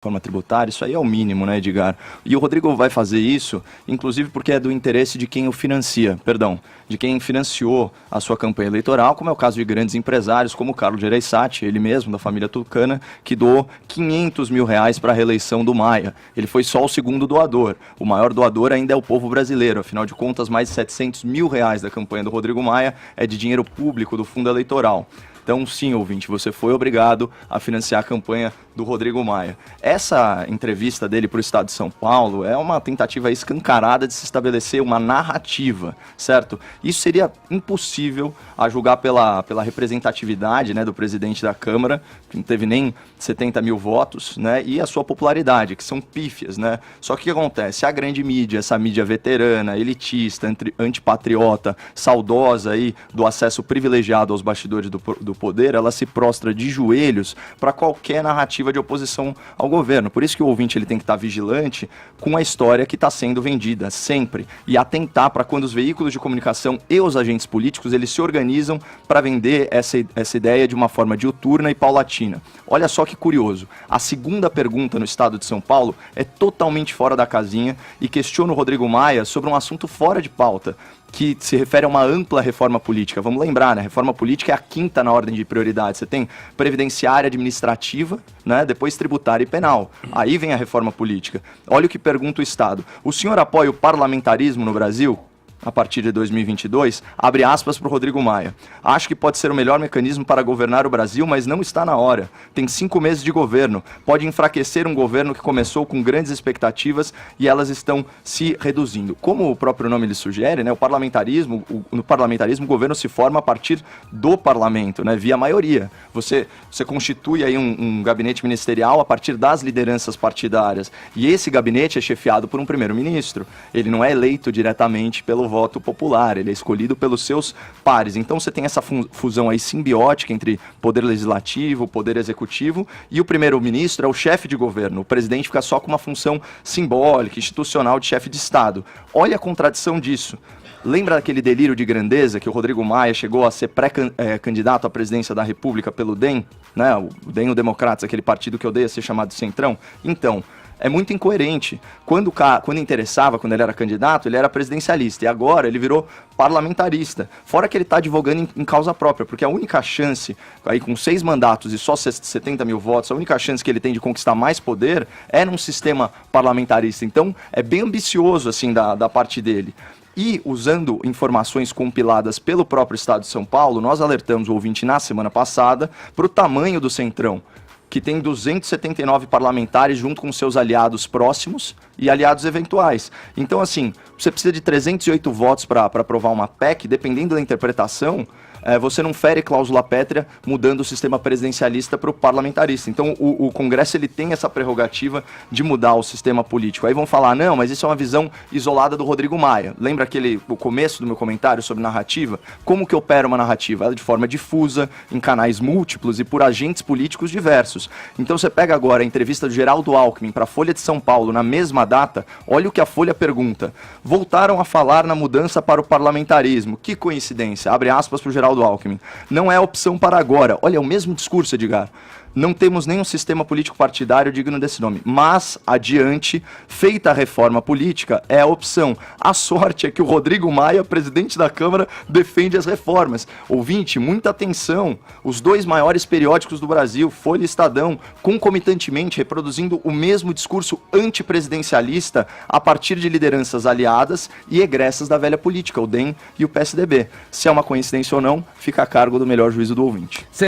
reforma tributária, isso aí é o mínimo, né, Edgar? E o Rodrigo vai fazer isso, inclusive porque é do interesse de quem o financia, de quem financiou a sua campanha eleitoral, como é o caso de grandes empresários, como o Carlos Gereissati, ele mesmo, da família Tucana, que doou R$500 mil para a reeleição do Maia. Ele foi só o segundo doador. O maior doador ainda é o povo brasileiro, afinal de contas, mais de R$700 mil da campanha do Rodrigo Maia é de dinheiro público do fundo eleitoral. Então, sim, ouvinte, você foi obrigado a financiar a campanha do Rodrigo Maia. Essa entrevista dele para o Estado de São Paulo é uma tentativa escancarada de se estabelecer uma narrativa, certo? Isso seria impossível a julgar pela representatividade, né, do presidente da Câmara, que não teve nem 70 mil votos, né, e a sua popularidade, que são pífias, né? Só que o que acontece? A grande mídia, essa mídia veterana, elitista, antipatriota, saudosa aí do acesso privilegiado aos bastidores do poder, ela se prostra de joelhos para qualquer narrativa de oposição ao governo. Por isso que o ouvinte ele tem que estar vigilante com a história que está sendo vendida, sempre. E atentar para quando os veículos de comunicação e os agentes políticos eles se organizam para vender essa ideia de uma forma diuturna e paulatina. Olha só que curioso. A segunda pergunta no Estado de São Paulo é totalmente fora da casinha e questiona o Rodrigo Maia sobre um assunto fora de pauta, que se refere a uma ampla reforma política. Vamos lembrar, né? Reforma política é a quinta na ordem de prioridade. Você tem previdenciária, administrativa, né? Depois tributária e penal. Aí vem a reforma política. Olha o que pergunta o Estado. O senhor apoia o parlamentarismo no Brasil? A partir de 2022, abre aspas para o Rodrigo Maia. Acho que pode ser o melhor mecanismo para governar o Brasil, mas não está na hora. Tem 5 meses de governo. Pode enfraquecer um governo que começou com grandes expectativas e elas estão se reduzindo. Como o próprio nome lhe sugere, né, no parlamentarismo o governo se forma a partir do parlamento, né, via maioria. Você constitui aí um gabinete ministerial a partir das lideranças partidárias. E esse gabinete é chefiado por um primeiro-ministro. Ele não é eleito diretamente pelo voto popular, ele é escolhido pelos seus pares. Então você tem essa fusão aí simbiótica entre poder legislativo, poder executivo, e o primeiro-ministro é o chefe de governo. O presidente fica só com uma função simbólica, institucional de chefe de Estado. Olha a contradição disso. Lembra daquele delírio de grandeza que o Rodrigo Maia chegou a ser pré-candidato à presidência da República pelo DEM, né? O DEM, o Democratas, aquele partido que odeia ser chamado Centrão? Então, é muito incoerente. Quando interessava, quando ele era candidato, ele era presidencialista. E agora ele virou parlamentarista. Fora que ele está advogando em causa própria, porque a única chance, aí com 6 mandatos e só 70 mil votos, a única chance que ele tem de conquistar mais poder é num sistema parlamentarista. Então, é bem ambicioso, assim, da parte dele. E, usando informações compiladas pelo próprio Estado de São Paulo, nós alertamos o ouvinte na semana passada para o tamanho do Centrão, que tem 279 parlamentares junto com seus aliados próximos e aliados eventuais. Então, assim, você precisa de 308 votos para aprovar uma PEC, dependendo da interpretação, você não fere cláusula pétrea mudando o sistema presidencialista para o parlamentarista. Então, o Congresso ele tem essa prerrogativa de mudar o sistema político. Aí vão falar, não, mas isso é uma visão isolada do Rodrigo Maia. Lembra o começo do meu comentário sobre narrativa? Como que opera uma narrativa? Ela é de forma difusa, em canais múltiplos e por agentes políticos diversos. Então, você pega agora a entrevista do Geraldo Alckmin para a Folha de São Paulo na mesma data, olha o que a Folha pergunta. Voltaram a falar na mudança para o parlamentarismo. Que coincidência. Abre aspas para o Geraldo Alckmin. Não é opção para agora. Olha, é o mesmo discurso, Edgar. Não temos nenhum sistema político partidário digno desse nome. Mas, adiante, feita a reforma política, é a opção. A sorte é que o Rodrigo Maia, presidente da Câmara, defende as reformas. Ouvinte, muita atenção. Os 2 maiores periódicos do Brasil, Folha e Estadão, concomitantemente reproduzindo o mesmo discurso antipresidencialista a partir de lideranças aliadas e egressas da velha política, o DEM e o PSDB. Se é uma coincidência ou não, fica a cargo do melhor juízo do ouvinte.